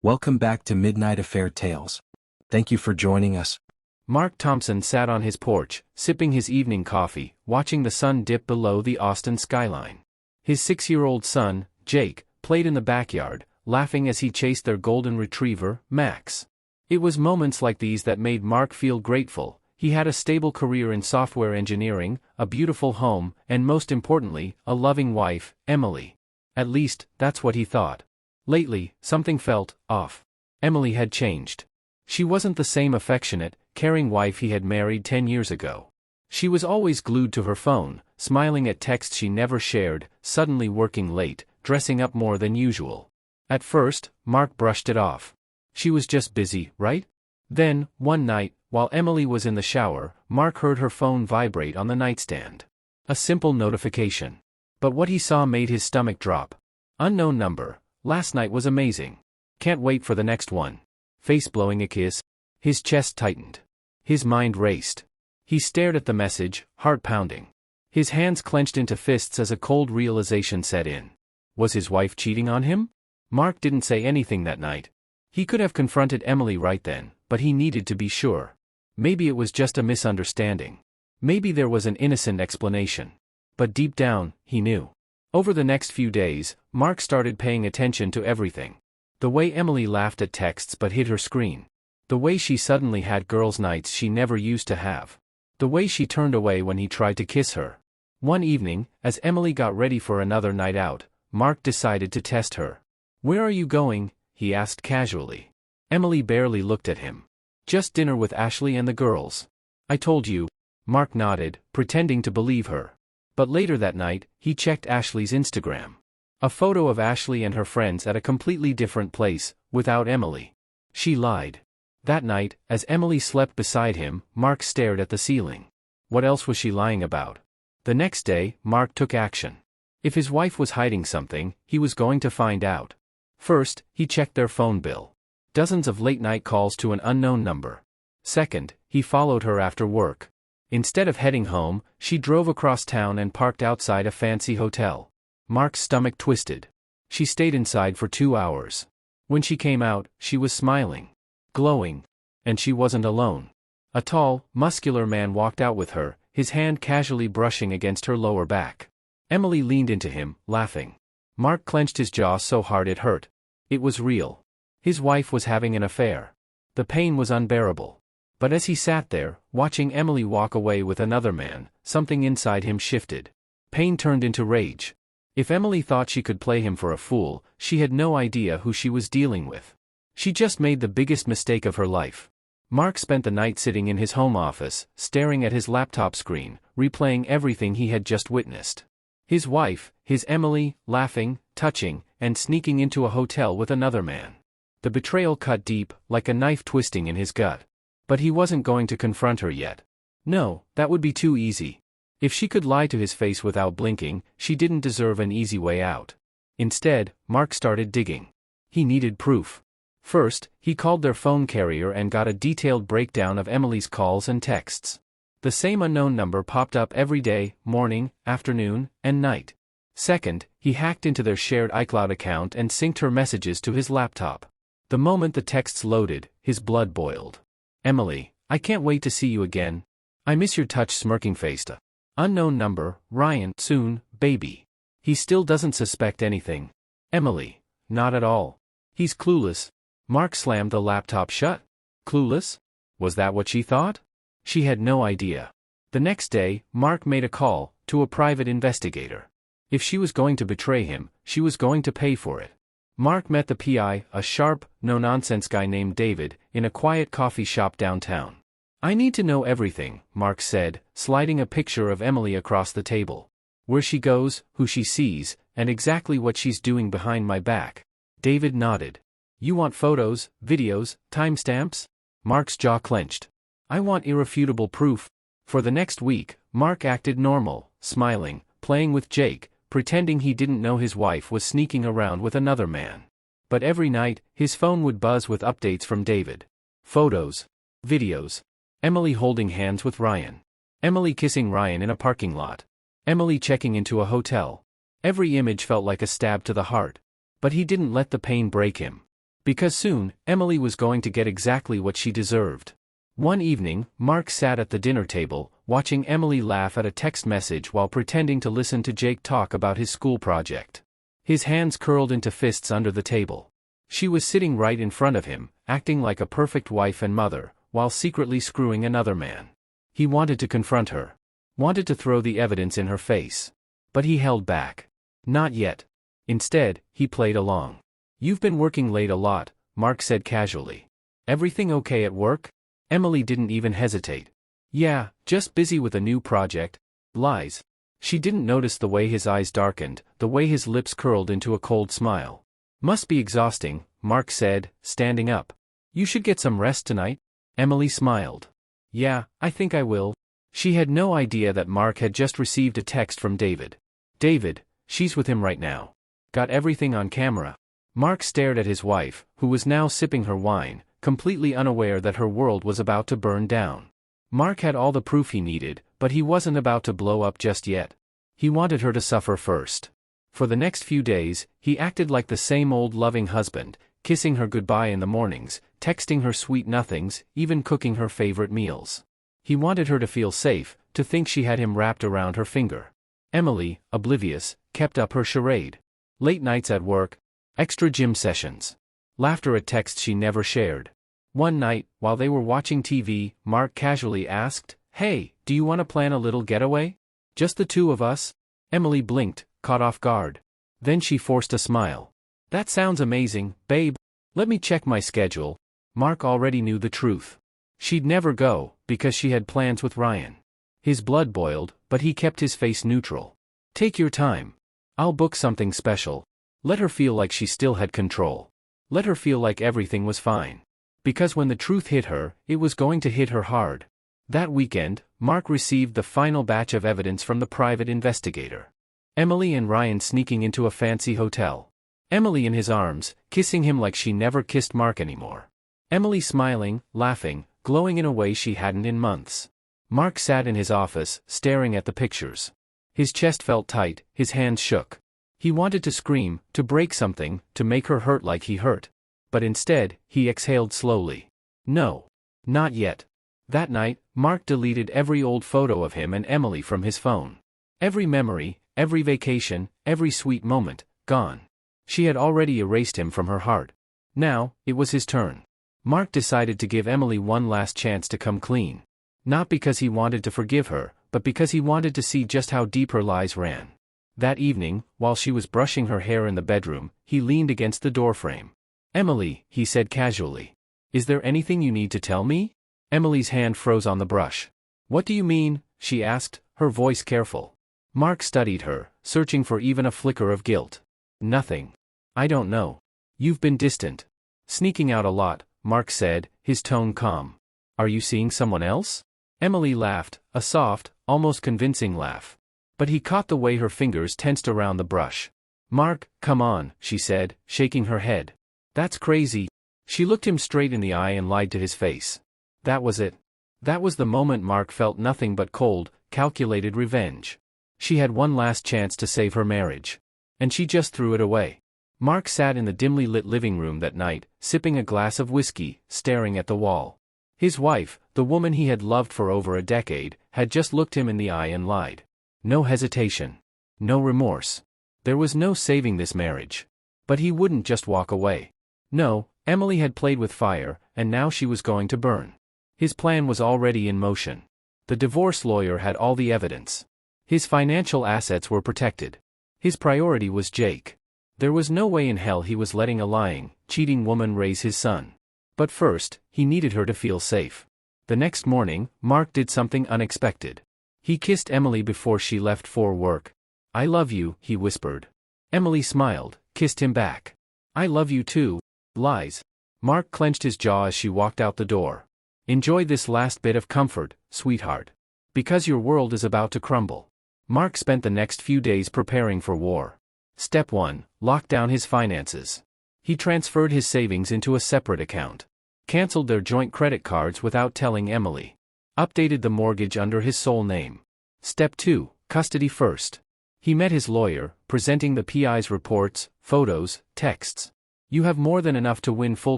Welcome back to Midnight Affair Tales. Thank you for joining us. Mark Thompson sat on his porch, sipping his evening coffee, watching the sun dip below the Austin skyline. His 6-year-old son, Jake, played in the backyard, laughing as he chased their golden retriever, Max. It was moments like these that made Mark feel grateful. He had a stable career in software engineering, a beautiful home, and most importantly, a loving wife, Emily. At least, that's what he thought. Lately, something felt off. Emily had changed. She wasn't the same affectionate, caring wife he had married 10 years ago. She was always glued to her phone, smiling at texts she never shared, suddenly working late, dressing up more than usual. At first, Mark brushed it off. She was just busy, right? Then, one night, while Emily was in the shower, Mark heard her phone vibrate on the nightstand. A simple notification. But what he saw made his stomach drop. Unknown number. Last night was amazing. Can't wait for the next one. Face blowing a kiss. His chest tightened. His mind raced. He stared at the message, heart pounding. His hands clenched into fists as a cold realization set in. Was his wife cheating on him? Mark didn't say anything that night. He could have confronted Emily right then, but he needed to be sure. Maybe it was just a misunderstanding. Maybe there was an innocent explanation. But deep down, he knew. Over the next few days, Mark started paying attention to everything. The way Emily laughed at texts but hid her screen. The way she suddenly had girls' nights she never used to have. The way she turned away when he tried to kiss her. One evening, as Emily got ready for another night out, Mark decided to test her. "Where are you going?" he asked casually. Emily barely looked at him. "Just dinner with Ashley and the girls." "I told you." Mark nodded, pretending to believe her. But later that night, he checked Ashley's Instagram. A photo of Ashley and her friends at a completely different place, without Emily. She lied. That night, as Emily slept beside him, Mark stared at the ceiling. What else was she lying about? The next day, Mark took action. If his wife was hiding something, he was going to find out. First, he checked their phone bill. Dozens of late-night calls to an unknown number. Second, he followed her after work. Instead of heading home, she drove across town and parked outside a fancy hotel. Mark's stomach twisted. She stayed inside for 2 hours. When she came out, she was smiling. Glowing. And she wasn't alone. A tall, muscular man walked out with her, his hand casually brushing against her lower back. Emily leaned into him, laughing. Mark clenched his jaw so hard it hurt. It was real. His wife was having an affair. The pain was unbearable. But as he sat there, watching Emily walk away with another man, something inside him shifted. Pain turned into rage. If Emily thought she could play him for a fool, she had no idea who she was dealing with. She just made the biggest mistake of her life. Mark spent the night sitting in his home office, staring at his laptop screen, replaying everything he had just witnessed. His wife, his Emily, laughing, touching, and sneaking into a hotel with another man. The betrayal cut deep, like a knife twisting in his gut. But he wasn't going to confront her yet. No, that would be too easy. If she could lie to his face without blinking, she didn't deserve an easy way out. Instead, Mark started digging. He needed proof. First, he called their phone carrier and got a detailed breakdown of Emily's calls and texts. The same unknown number popped up every day, morning, afternoon, and night. Second, he hacked into their shared iCloud account and synced her messages to his laptop. The moment the texts loaded, his blood boiled. "Emily, I can't wait to see you again. I miss your touch," smirking faced. Unknown number, Ryan, soon, baby. He still doesn't suspect anything. Emily, not at all. He's clueless. Mark slammed the laptop shut. Clueless? Was that what she thought? She had no idea. The next day, Mark made a call, to a private investigator. If she was going to betray him, she was going to pay for it. Mark met the PI, a sharp, no-nonsense guy named David, in a quiet coffee shop downtown. "I need to know everything," Mark said, sliding a picture of Emily across the table. "Where she goes, who she sees, and exactly what she's doing behind my back." David nodded. "You want photos, videos, timestamps?" Mark's jaw clenched. "I want irrefutable proof." For the next week, Mark acted normal, smiling, playing with Jake, pretending he didn't know his wife was sneaking around with another man. But every night, his phone would buzz with updates from David. Photos. Videos. Emily holding hands with Ryan. Emily kissing Ryan in a parking lot. Emily checking into a hotel. Every image felt like a stab to the heart. But he didn't let the pain break him. Because soon, Emily was going to get exactly what she deserved. One evening, Mark sat at the dinner table, watching Emily laugh at a text message while pretending to listen to Jake talk about his school project. His hands curled into fists under the table. She was sitting right in front of him, acting like a perfect wife and mother, while secretly screwing another man. He wanted to confront her. Wanted to throw the evidence in her face. But he held back. Not yet. Instead, he played along. "You've been working late a lot," Mark said casually. "Everything okay at work?" Emily didn't even hesitate. "Yeah, just busy with a new project." Lies. She didn't notice the way his eyes darkened, the way his lips curled into a cold smile. "Must be exhausting," Mark said, standing up. "You should get some rest tonight." Emily smiled. "Yeah, I think I will." She had no idea that Mark had just received a text from David. "David, she's with him right now. Got everything on camera." Mark stared at his wife, who was now sipping her wine, completely unaware that her world was about to burn down. Mark had all the proof he needed, but he wasn't about to blow up just yet. He wanted her to suffer first. For the next few days, he acted like the same old loving husband, kissing her goodbye in the mornings, texting her sweet nothings, even cooking her favorite meals. He wanted her to feel safe, to think she had him wrapped around her finger. Emily, oblivious, kept up her charade. Late nights at work, extra gym sessions, laughter at texts she never shared. One night, while they were watching TV, Mark casually asked, "Hey, do you want to plan a little getaway? Just the two of us?" Emily blinked, caught off guard. Then she forced a smile. "That sounds amazing, babe. Let me check my schedule." Mark already knew the truth. She'd never go, because she had plans with Ryan. His blood boiled, but he kept his face neutral. "Take your time. I'll book something special." Let her feel like she still had control. Let her feel like everything was fine. Because when the truth hit her, it was going to hit her hard. That weekend, Mark received the final batch of evidence from the private investigator. Emily and Ryan sneaking into a fancy hotel. Emily in his arms, kissing him like she never kissed Mark anymore. Emily smiling, laughing, glowing in a way she hadn't in months. Mark sat in his office, staring at the pictures. His chest felt tight, his hands shook. He wanted to scream, to break something, to make her hurt like he hurt. But instead, he exhaled slowly. No. Not yet. That night, Mark deleted every old photo of him and Emily from his phone. Every memory, every vacation, every sweet moment, gone. She had already erased him from her heart. Now, it was his turn. Mark decided to give Emily one last chance to come clean. Not because he wanted to forgive her, but because he wanted to see just how deep her lies ran. That evening, while she was brushing her hair in the bedroom, he leaned against the doorframe. "Emily," he said casually. "Is there anything you need to tell me?" Emily's hand froze on the brush. "What do you mean?" she asked, her voice careful. Mark studied her, searching for even a flicker of guilt. "Nothing. I don't know. You've been distant. Sneaking out a lot," Mark said, his tone calm. "Are you seeing someone else?" Emily laughed, a soft, almost convincing laugh. But he caught the way her fingers tensed around the brush. "Mark, come on," she said, shaking her head. "That's crazy." She looked him straight in the eye and lied to his face. That was it. That was the moment Mark felt nothing but cold, calculated revenge. She had one last chance to save her marriage. And she just threw it away. Mark sat in the dimly lit living room that night, sipping a glass of whiskey, staring at the wall. His wife, the woman he had loved for over a decade, had just looked him in the eye and lied. No hesitation. No remorse. There was no saving this marriage. But he wouldn't just walk away. No, Emily had played with fire, and now she was going to burn. His plan was already in motion. The divorce lawyer had all the evidence. His financial assets were protected. His priority was Jake. There was no way in hell he was letting a lying, cheating woman raise his son. But first, he needed her to feel safe. The next morning, Mark did something unexpected. He kissed Emily before she left for work. "I love you," he whispered. Emily smiled, kissed him back. "I love you too." Lies. Mark clenched his jaw as she walked out the door. "Enjoy this last bit of comfort, sweetheart. Because your world is about to crumble." Mark spent the next few days preparing for war. Step 1. Lock down his finances. He transferred his savings into a separate account. Cancelled their joint credit cards without telling Emily. Updated the mortgage under his sole name. Step 2. Custody first. He met his lawyer, presenting the PI's reports, photos, texts. You have more than enough to win full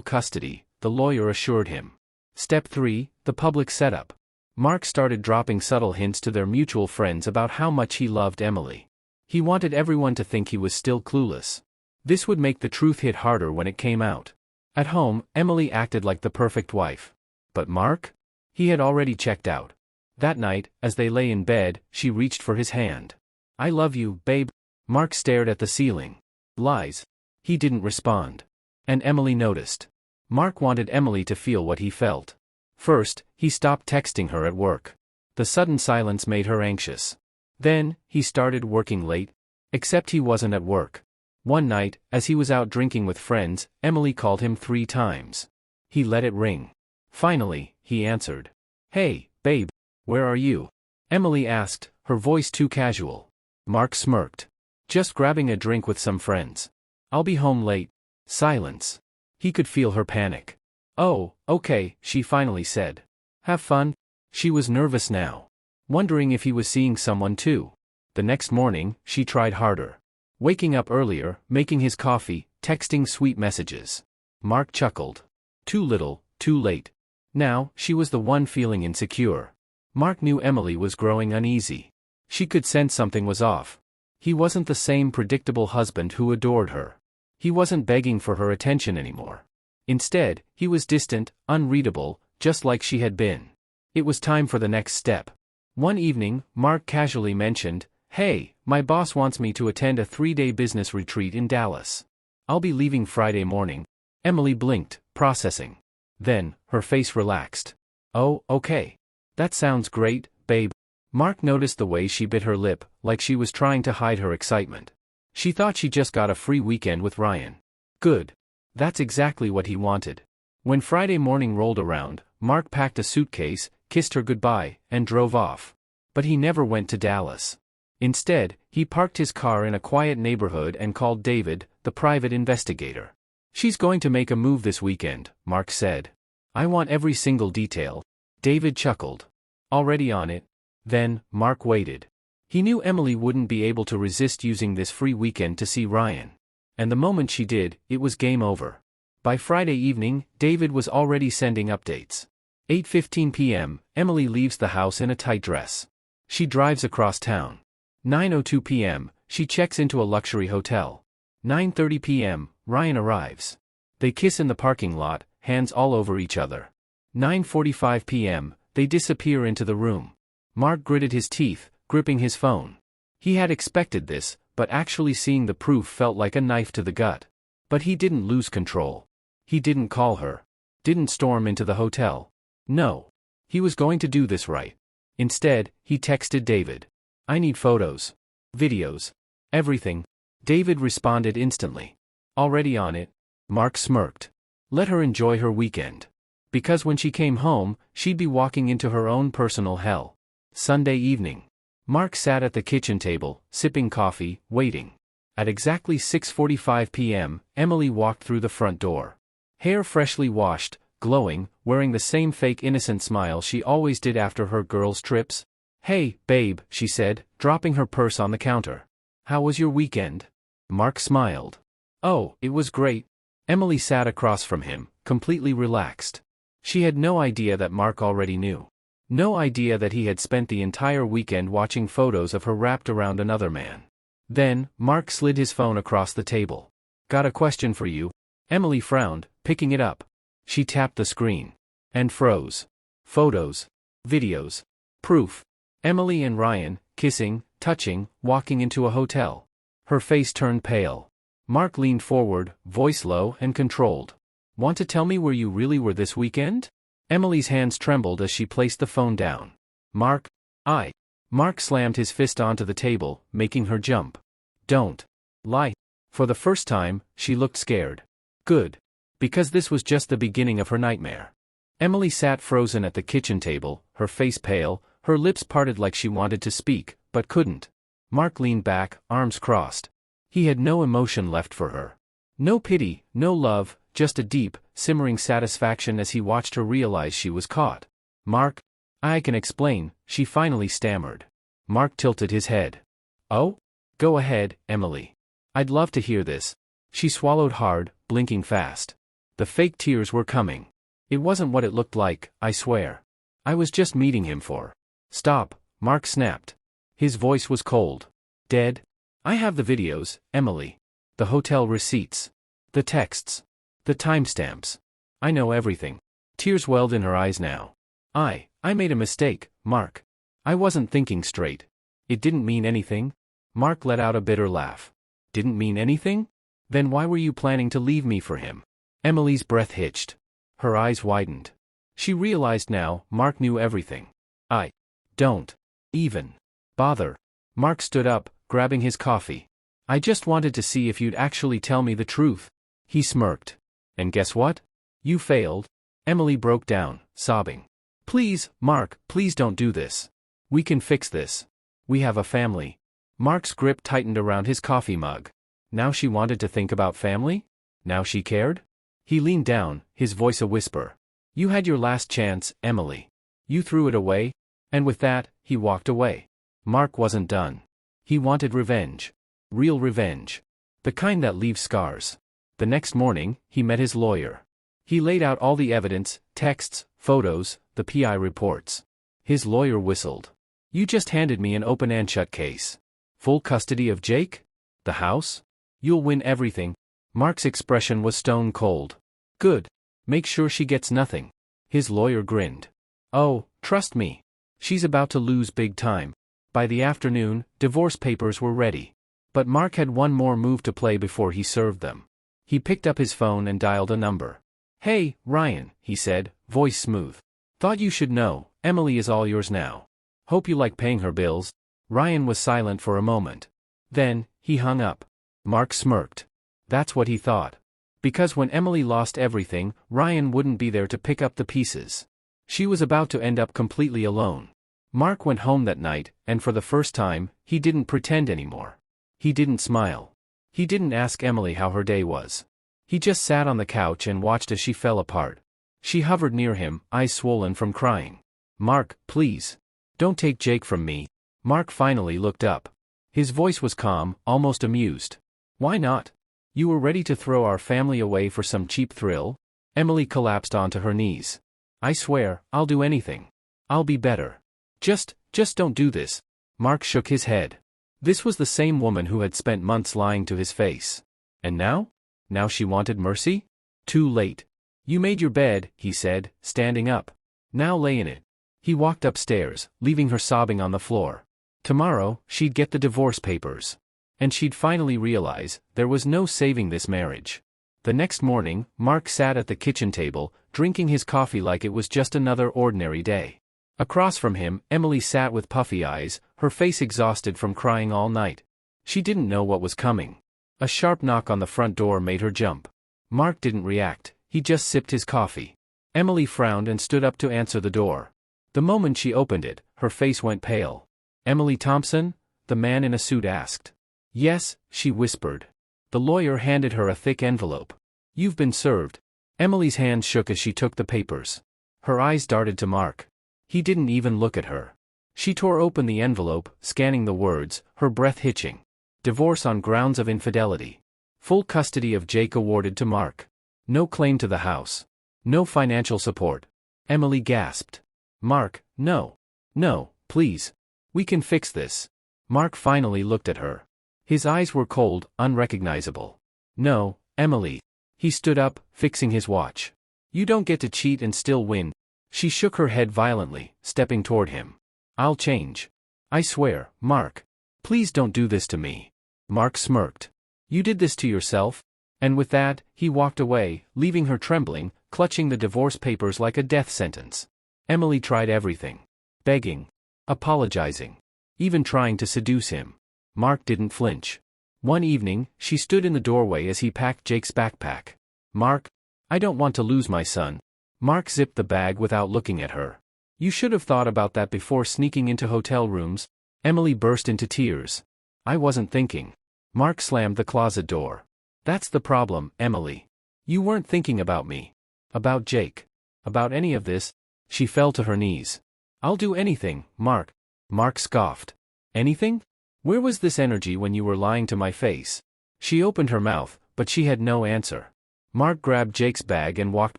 custody, the lawyer assured him. Step 3, the public setup. Mark started dropping subtle hints to their mutual friends about how much he loved Emily. He wanted everyone to think he was still clueless. This would make the truth hit harder when it came out. At home, Emily acted like the perfect wife. But Mark? He had already checked out. That night, as they lay in bed, she reached for his hand. "I love you, babe." Mark stared at the ceiling. Lies. He didn't respond. And Emily noticed. Mark wanted Emily to feel what he felt. First, he stopped texting her at work. The sudden silence made her anxious. Then, he started working late. Except he wasn't at work. One night, as he was out drinking with friends, Emily called him 3 times. He let it ring. Finally, he answered. "Hey, babe. Where are you?" Emily asked, her voice too casual. Mark smirked. "Just grabbing a drink with some friends. I'll be home late." Silence. He could feel her panic. "Oh, okay," she finally said. "Have fun?" She was nervous now. Wondering if he was seeing someone too. The next morning, she tried harder. Waking up earlier, making his coffee, texting sweet messages. Mark chuckled. Too little, too late. Now, she was the one feeling insecure. Mark knew Emily was growing uneasy. She could sense something was off. He wasn't the same predictable husband who adored her. He wasn't begging for her attention anymore. Instead, he was distant, unreadable, just like she had been. It was time for the next step. One evening, Mark casually mentioned, "Hey, my boss wants me to attend a 3-day business retreat in Dallas. I'll be leaving Friday morning." Emily blinked, processing. Then, her face relaxed. "Oh, okay. That sounds great, babe." Mark noticed the way she bit her lip, like she was trying to hide her excitement. She thought she just got a free weekend with Ryan. Good. That's exactly what he wanted. When Friday morning rolled around, Mark packed a suitcase, kissed her goodbye, and drove off. But he never went to Dallas. Instead, he parked his car in a quiet neighborhood and called David, the private investigator. "She's going to make a move this weekend," Mark said. "I want every single detail." David chuckled. "Already on it." Then, Mark waited. He knew Emily wouldn't be able to resist using this free weekend to see Ryan. And the moment she did, it was game over. By Friday evening, David was already sending updates. 8:15 p.m., Emily leaves the house in a tight dress. She drives across town. 9:02 p.m., she checks into a luxury hotel. 9:30 p.m., Ryan arrives. They kiss in the parking lot, hands all over each other. 9:45 p.m., they disappear into the room. Mark gritted his teeth, gripping his phone. He had expected this, but actually seeing the proof felt like a knife to the gut. But he didn't lose control. He didn't call her. Didn't storm into the hotel. No. He was going to do this right. Instead, he texted David. "I need photos. Videos. Everything." David responded instantly. "Already on it." Mark smirked. Let her enjoy her weekend. Because when she came home, she'd be walking into her own personal hell. Sunday evening. Mark sat at the kitchen table, sipping coffee, waiting. At exactly 6:45 p.m., Emily walked through the front door. Hair freshly washed, glowing, wearing the same fake innocent smile she always did after her girls' trips. "Hey, babe," she said, dropping her purse on the counter. "How was your weekend?" Mark smiled. "Oh, it was great." Emily sat across from him, completely relaxed. She had no idea that Mark already knew. No idea that he had spent the entire weekend watching photos of her wrapped around another man. Then, Mark slid his phone across the table. "Got a question for you." Emily frowned, picking it up. She tapped the screen. And froze. Photos. Videos. Proof. Emily and Ryan, kissing, touching, walking into a hotel. Her face turned pale. Mark leaned forward, voice low and controlled. "Want to tell me where you really were this weekend?" Emily's hands trembled as she placed the phone down. "Mark, I." Mark slammed his fist onto the table, making her jump. "Don't lie." For the first time, she looked scared. Good. Because this was just the beginning of her nightmare. Emily sat frozen at the kitchen table, her face pale, her lips parted like she wanted to speak, but couldn't. Mark leaned back, arms crossed. He had no emotion left for her. No pity, no love, just a deep, simmering satisfaction as he watched her realize she was caught. "Mark, I can explain," she finally stammered. Mark tilted his head. "Oh? Go ahead, Emily. I'd love to hear this." She swallowed hard, blinking fast. The fake tears were coming. It wasn't what it looked like, I swear. I was just meeting him for. Stop, Mark snapped. His voice was cold. Dead? I have the videos, Emily. The hotel receipts. The texts. The timestamps. I know everything. Tears welled in her eyes now. I made a mistake, Mark. I wasn't thinking straight. It didn't mean anything? Mark let out a bitter laugh. Didn't mean anything? Then why were you planning to leave me for him? Emily's breath hitched. Her eyes widened. She realized now, Mark knew everything. I don't even bother. Mark stood up, grabbing his coffee. I just wanted to see if you'd actually tell me the truth. He smirked. And guess what? You failed. Emily broke down, sobbing. Please, Mark, please don't do this. We can fix this. We have a family. Mark's grip tightened around his coffee mug. Now she wanted to think about family? Now she cared? He leaned down, his voice a whisper. You had your last chance, Emily. You threw it away? And with that, he walked away. Mark wasn't done. He wanted revenge. Real revenge. The kind that leaves scars. The next morning, he met his lawyer. He laid out all the evidence, texts, photos, the PI reports. His lawyer whistled. You just handed me an open and shut case. Full custody of Jake? The house? You'll win everything. Mark's expression was stone cold. Good. Make sure she gets nothing. His lawyer grinned. Oh, trust me. She's about to lose big time. By the afternoon, divorce papers were ready. But Mark had one more move to play before he served them. He picked up his phone and dialed a number. Hey, Ryan, he said, voice smooth. Thought you should know, Emily is all yours now. Hope you like paying her bills. Ryan was silent for a moment. Then, he hung up. Mark smirked. That's what he thought. Because when Emily lost everything, Ryan wouldn't be there to pick up the pieces. She was about to end up completely alone. Mark went home that night, and for the first time, he didn't pretend anymore. He didn't smile. He didn't ask Emily how her day was. He just sat on the couch and watched as she fell apart. She hovered near him, eyes swollen from crying. Mark, please. Don't take Jake from me. Mark finally looked up. His voice was calm, almost amused. Why not? You were ready to throw our family away for some cheap thrill? Emily collapsed onto her knees. I swear, I'll do anything. I'll be better. Just don't do this. Mark shook his head. This was the same woman who had spent months lying to his face. And now? Now she wanted mercy? Too late. You made your bed, he said, standing up. Now lay in it. He walked upstairs, leaving her sobbing on the floor. Tomorrow, she'd get the divorce papers. And she'd finally realize, there was no saving this marriage. The next morning, Mark sat at the kitchen table, drinking his coffee like it was just another ordinary day. Across from him, Emily sat with puffy eyes, her face exhausted from crying all night. She didn't know what was coming. A sharp knock on the front door made her jump. Mark didn't react, he just sipped his coffee. Emily frowned and stood up to answer the door. The moment she opened it, her face went pale. Emily Thompson? The man in a suit asked. Yes, she whispered. The lawyer handed her a thick envelope. You've been served. Emily's hand shook as she took the papers. Her eyes darted to Mark. He didn't even look at her. She tore open the envelope, scanning the words, her breath hitching. Divorce on grounds of infidelity. Full custody of Jake awarded to Mark. No claim to the house. No financial support. Emily gasped. Mark, no. No, please. We can fix this. Mark finally looked at her. His eyes were cold, unrecognizable. No, Emily. He stood up, fixing his watch. You don't get to cheat and still win. She shook her head violently, stepping toward him. I'll change. I swear, Mark. Please don't do this to me. Mark smirked. You did this to yourself? And with that, he walked away, leaving her trembling, clutching the divorce papers like a death sentence. Emily tried everything. Begging. Apologizing. Even trying to seduce him. Mark didn't flinch. One evening, she stood in the doorway as he packed Jake's backpack. Mark, I don't want to lose my son. Mark zipped the bag without looking at her. You should have thought about that before sneaking into hotel rooms. Emily burst into tears. I wasn't thinking. Mark slammed the closet door. That's the problem, Emily. You weren't thinking about me. About Jake. About any of this. She fell to her knees. I'll do anything, Mark. Mark scoffed. Anything? Where was this energy when you were lying to my face? She opened her mouth, but she had no answer. Mark grabbed Jake's bag and walked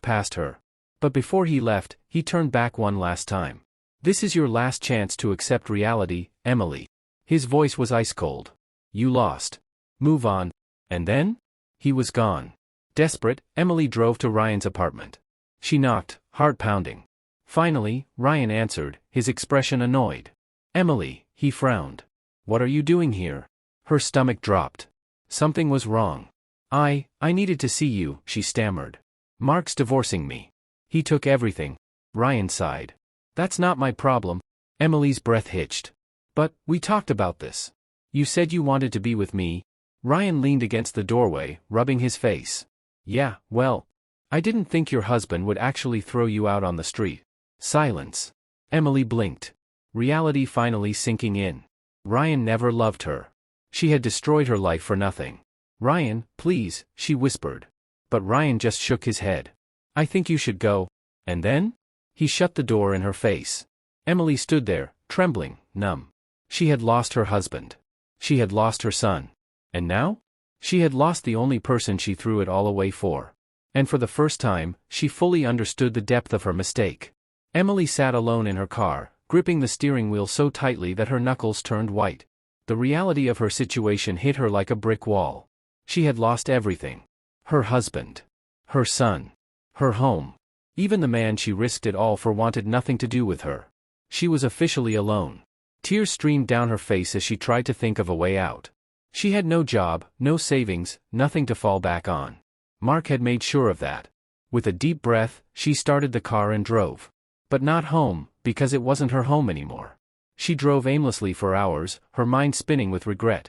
past her. But before he left, he turned back one last time. "This is your last chance to accept reality, Emily." His voice was ice cold. "You lost. Move on." And then? He was gone. Desperate, Emily drove to Ryan's apartment. She knocked, heart pounding. Finally, Ryan answered, his expression annoyed. "Emily," he frowned. "What are you doing here?" Her stomach dropped. Something was wrong. I needed to see you," she stammered. "Mark's divorcing me. He took everything." Ryan sighed. "That's not my problem." Emily's breath hitched. "But, we talked about this. You said you wanted to be with me." Ryan leaned against the doorway, rubbing his face. "Yeah, well, I didn't think your husband would actually throw you out on the street." Silence. Emily blinked. Reality finally sinking in. Ryan never loved her. She had destroyed her life for nothing. "Ryan, please," she whispered. But Ryan just shook his head. "I think you should go." And then? He shut the door in her face. Emily stood there, trembling, numb. She had lost her husband. She had lost her son. And now? She had lost the only person she threw it all away for. And for the first time, she fully understood the depth of her mistake. Emily sat alone in her car, gripping the steering wheel so tightly that her knuckles turned white. The reality of her situation hit her like a brick wall. She had lost everything. Her husband. Her son. Her home. Even the man she risked it all for wanted nothing to do with her. She was officially alone. Tears streamed down her face as she tried to think of a way out. She had no job, no savings, nothing to fall back on. Mark had made sure of that. With a deep breath, she started the car and drove. But not home, because it wasn't her home anymore. She drove aimlessly for hours, her mind spinning with regret.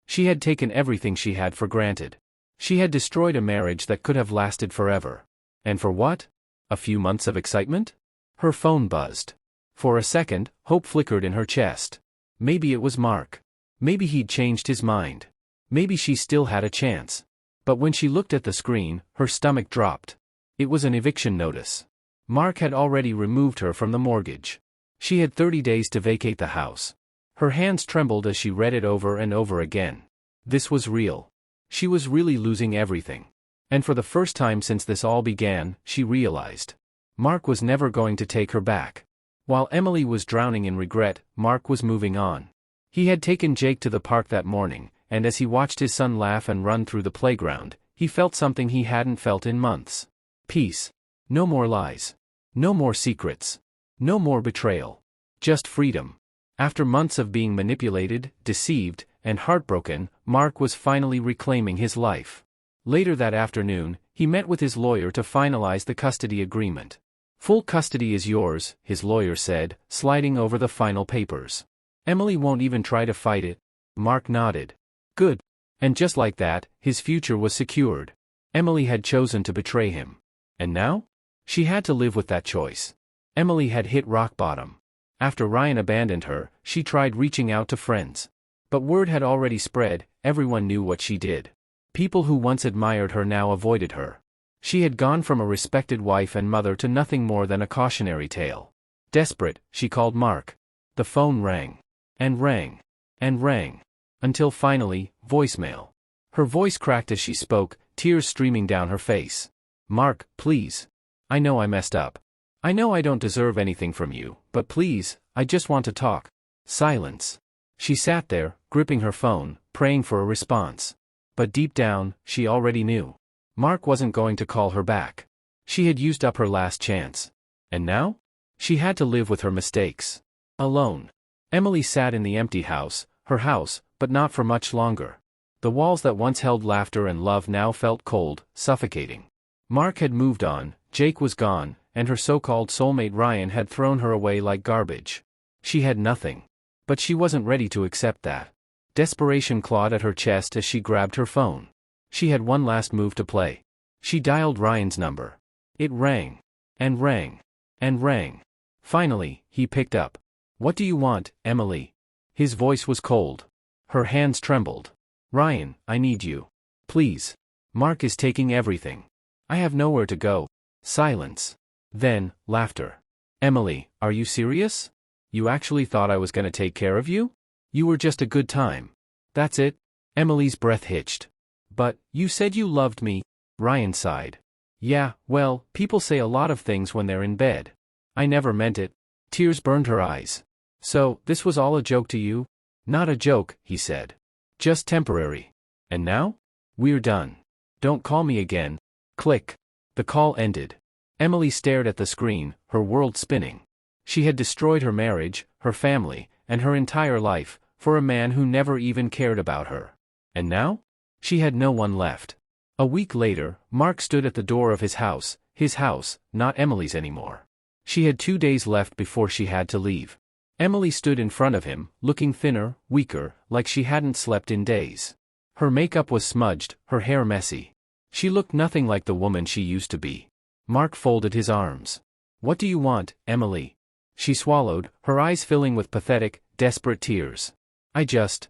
She had taken everything she had for granted. She had destroyed a marriage that could have lasted forever. And for what? A few months of excitement? Her phone buzzed. For a second, hope flickered in her chest. Maybe it was Mark. Maybe he'd changed his mind. Maybe she still had a chance. But when she looked at the screen, her stomach dropped. It was an eviction notice. Mark had already removed her from the mortgage. She had 30 days to vacate the house. Her hands trembled as she read it over and over again. This was real. She was really losing everything. And for the first time since this all began, she realized. Mark was never going to take her back. While Emily was drowning in regret, Mark was moving on. He had taken Jake to the park that morning, and as he watched his son laugh and run through the playground, he felt something he hadn't felt in months. Peace. No more lies. No more secrets. No more betrayal. Just freedom. After months of being manipulated, deceived, and heartbroken, Mark was finally reclaiming his life. Later that afternoon, he met with his lawyer to finalize the custody agreement. "Full custody is yours," his lawyer said, sliding over the final papers. "Emily won't even try to fight it." Mark nodded. "Good." And just like that, his future was secured. Emily had chosen to betray him. And now? She had to live with that choice. Emily had hit rock bottom. After Ryan abandoned her, she tried reaching out to friends. But word had already spread, everyone knew what she did. People who once admired her now avoided her. She had gone from a respected wife and mother to nothing more than a cautionary tale. Desperate, she called Mark. The phone rang. And rang. And rang. Until finally, voicemail. Her voice cracked as she spoke, tears streaming down her face. "Mark, please. I know I messed up. I know I don't deserve anything from you, but please, I just want to talk." Silence. She sat there, gripping her phone, praying for a response. But deep down, she already knew. Mark wasn't going to call her back. She had used up her last chance. And now? She had to live with her mistakes. Alone. Emily sat in the empty house, her house, but not for much longer. The walls that once held laughter and love now felt cold, suffocating. Mark had moved on, Jake was gone, and her so-called soulmate Ryan had thrown her away like garbage. She had nothing. But she wasn't ready to accept that. Desperation clawed at her chest as she grabbed her phone. She had one last move to play. She dialed Ryan's number. It rang. And rang. And rang. Finally, he picked up. "What do you want, Emily?" His voice was cold. Her hands trembled. "Ryan, I need you. Please. Mark is taking everything. I have nowhere to go." Silence. Then, laughter. "Emily, are you serious? You actually thought I was going to take care of you? You were just a good time. That's it?" Emily's breath hitched. "But, you said you loved me." Ryan sighed. Yeah, well, people say a lot of things when they're in bed. I never meant it. Tears burned her eyes. So, this was all a joke to you? Not a joke, he said. Just temporary. And now? We're done. Don't call me again. Click. The call ended. Emily stared at the screen, her world spinning. She had destroyed her marriage, her family, and her entire life, for a man who never even cared about her. And now? She had no one left. A week later, Mark stood at the door of his house, not Emily's anymore. She had 2 days left before she had to leave. Emily stood in front of him, looking thinner, weaker, like she hadn't slept in days. Her makeup was smudged, her hair messy. She looked nothing like the woman she used to be. Mark folded his arms. What do you want, Emily? She swallowed, her eyes filling with pathetic, desperate tears. I just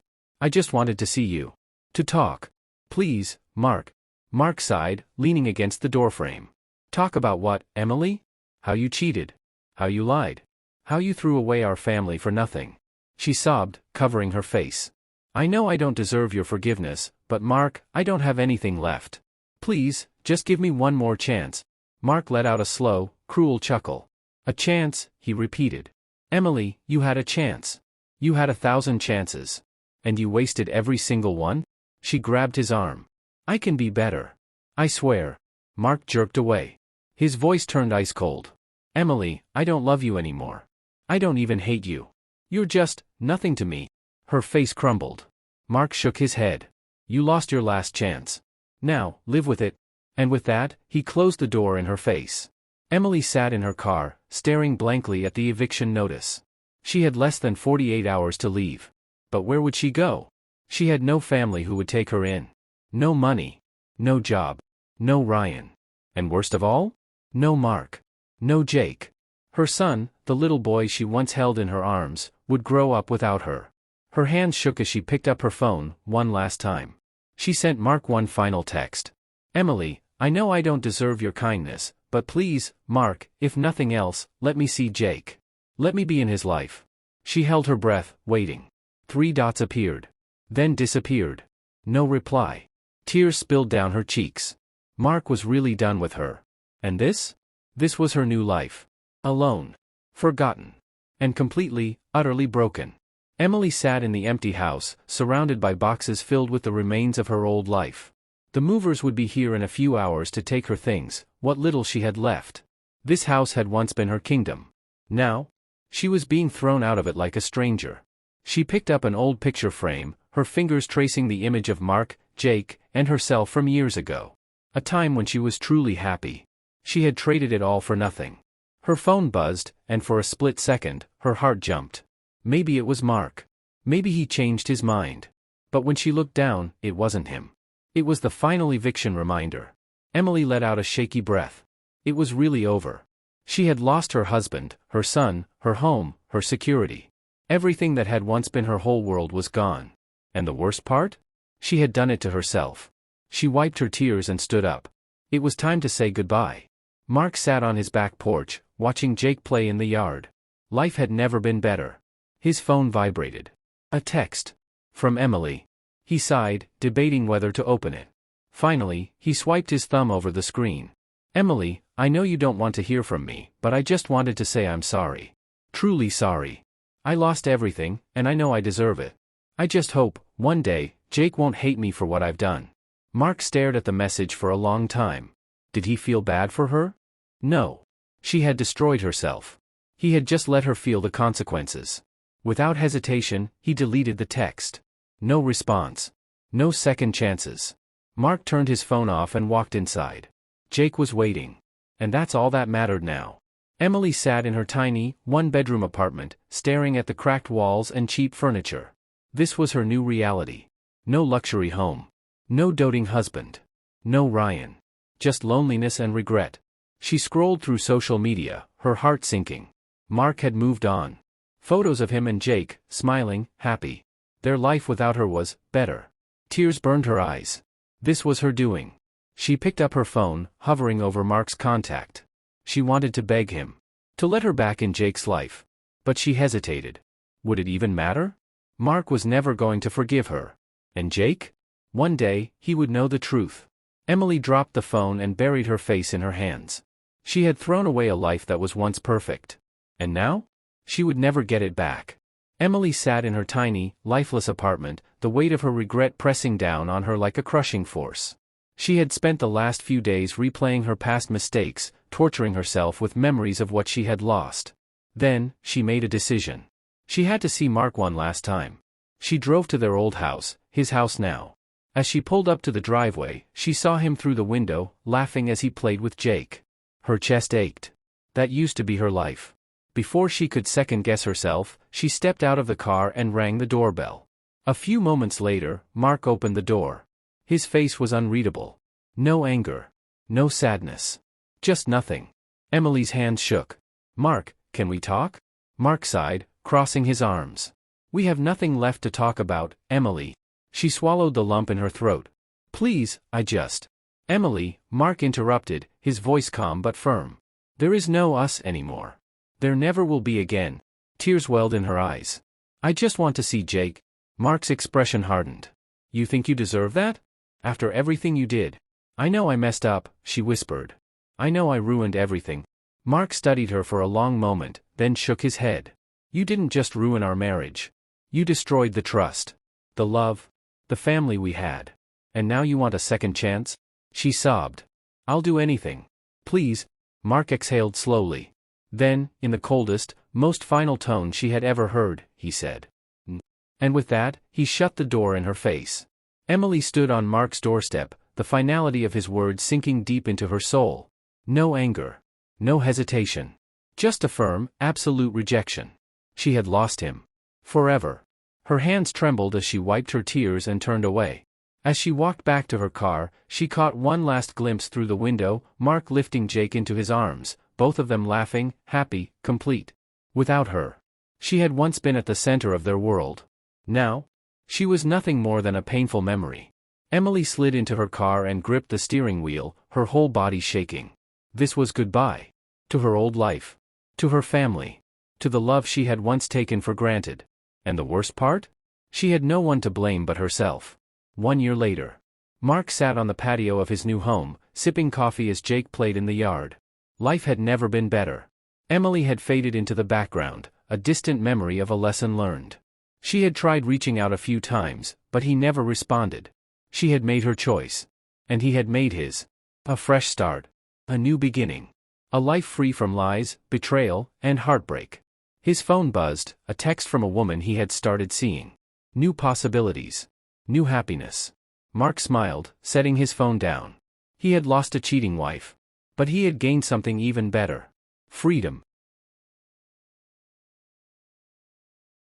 wanted to see you. To talk. Please, Mark. Mark sighed, leaning against the doorframe. Talk about what, Emily? How you cheated. How you lied. How you threw away our family for nothing. She sobbed, covering her face. I know I don't deserve your forgiveness, but Mark, I don't have anything left. Please, just give me one more chance. Mark let out a slow, cruel chuckle. A chance, he repeated. Emily, you had a chance. You had 1,000 chances. And you wasted every single one? She grabbed his arm. I can be better. I swear. Mark jerked away. His voice turned ice cold. Emily, I don't love you anymore. I don't even hate you. You're just nothing to me. Her face crumbled. Mark shook his head. You lost your last chance. Now, live with it. And with that, he closed the door in her face. Emily sat in her car, staring blankly at the eviction notice. She had less than 48 hours to leave. But where would she go? She had no family who would take her in. No money. No job. No Ryan. And worst of all? No Mark. No Jake. Her son, the little boy she once held in her arms, would grow up without her. Her hands shook as she picked up her phone, one last time. She sent Mark one final text. Emily, I know I don't deserve your kindness, but please, Mark, if nothing else, let me see Jake. Let me be in his life. She held her breath, waiting. 3 dots appeared. Then disappeared. No reply. Tears spilled down her cheeks. Mark was really done with her. And this? This was her new life. Alone. Forgotten. And completely, utterly broken. Emily sat in the empty house, surrounded by boxes filled with the remains of her old life. The movers would be here in a few hours to take her things, what little she had left. This house had once been her kingdom. Now? She was being thrown out of it like a stranger. She picked up an old picture frame, her fingers tracing the image of Mark, Jake, and herself from years ago. A time when she was truly happy. She had traded it all for nothing. Her phone buzzed, and for a split second, her heart jumped. Maybe it was Mark. Maybe he changed his mind. But when she looked down, it wasn't him. It was the final eviction reminder. Emily let out a shaky breath. It was really over. She had lost her husband, her son, her home, her security. Everything that had once been her whole world was gone. And the worst part? She had done it to herself. She wiped her tears and stood up. It was time to say goodbye. Mark sat on his back porch, watching Jake play in the yard. Life had never been better. His phone vibrated. A text. From Emily. He sighed, debating whether to open it. Finally, he swiped his thumb over the screen. Emily, I know you don't want to hear from me, but I just wanted to say I'm sorry. Truly sorry. I lost everything, and I know I deserve it. I just hope, one day, Jake won't hate me for what I've done. Mark stared at the message for a long time. Did he feel bad for her? No. She had destroyed herself. He had just let her feel the consequences. Without hesitation, he deleted the text. No response. No second chances. Mark turned his phone off and walked inside. Jake was waiting. And that's all that mattered now. Emily sat in her tiny, one-bedroom apartment, staring at the cracked walls and cheap furniture. This was her new reality. No luxury home. No doting husband. No Ryan. Just loneliness and regret. She scrolled through social media, her heart sinking. Mark had moved on. Photos of him and Jake, smiling, happy. Their life without her was better. Tears burned her eyes. This was her doing. She picked up her phone, hovering over Mark's contact. She wanted to beg him to let her back in Jake's life. But she hesitated. Would it even matter? Mark was never going to forgive her. And Jake? One day, he would know the truth. Emily dropped the phone and buried her face in her hands. She had thrown away a life that was once perfect. And now? She would never get it back. Emily sat in her tiny, lifeless apartment, the weight of her regret pressing down on her like a crushing force. She had spent the last few days replaying her past mistakes, torturing herself with memories of what she had lost. Then, she made a decision. She had to see Mark one last time. She drove to their old house, his house now. As she pulled up to the driveway, she saw him through the window, laughing as he played with Jake. Her chest ached. That used to be her life. Before she could second-guess herself, she stepped out of the car and rang the doorbell. A few moments later, Mark opened the door. His face was unreadable. No anger. No sadness. Just nothing. Emily's hands shook. "Mark, can we talk?" Mark sighed, crossing his arms. "We have nothing left to talk about, Emily." She swallowed the lump in her throat. "Please, I just—" "Emily," Mark interrupted, his voice calm but firm. "There is no us anymore. There never will be again." Tears welled in her eyes. "I just want to see Jake." Mark's expression hardened. "You think you deserve that? After everything you did?" "I know I messed up," she whispered. "I know I ruined everything." Mark studied her for a long moment, then shook his head. "You didn't just ruin our marriage. You destroyed the trust. The love. The family we had. And now you want a second chance?" She sobbed. "I'll do anything. Please." Mark exhaled slowly. Then, in the coldest, most final tone she had ever heard, he said, "N." And with that, he shut the door in her face. Emily stood on Mark's doorstep, the finality of his words sinking deep into her soul. No anger. No hesitation. Just a firm, absolute rejection. She had lost him. Forever. Her hands trembled as she wiped her tears and turned away. As she walked back to her car, she caught one last glimpse through the window, Mark lifting Jake into his arms, both of them laughing, happy, complete. Without her. She had once been at the center of their world. Now? She was nothing more than a painful memory. Emily slid into her car and gripped the steering wheel, her whole body shaking. This was goodbye. To her old life. To her family. To the love she had once taken for granted. And the worst part? She had no one to blame but herself. 1 year later. Mark sat on the patio of his new home, sipping coffee as Jake played in the yard. Life had never been better. Emily had faded into the background, a distant memory of a lesson learned. She had tried reaching out a few times, but he never responded. She had made her choice. And he had made his. A fresh start. A new beginning. A life free from lies, betrayal, and heartbreak. His phone buzzed, a text from a woman he had started seeing. New possibilities. New happiness. Mark smiled, setting his phone down. He had lost a cheating wife. But he had gained something even better. Freedom.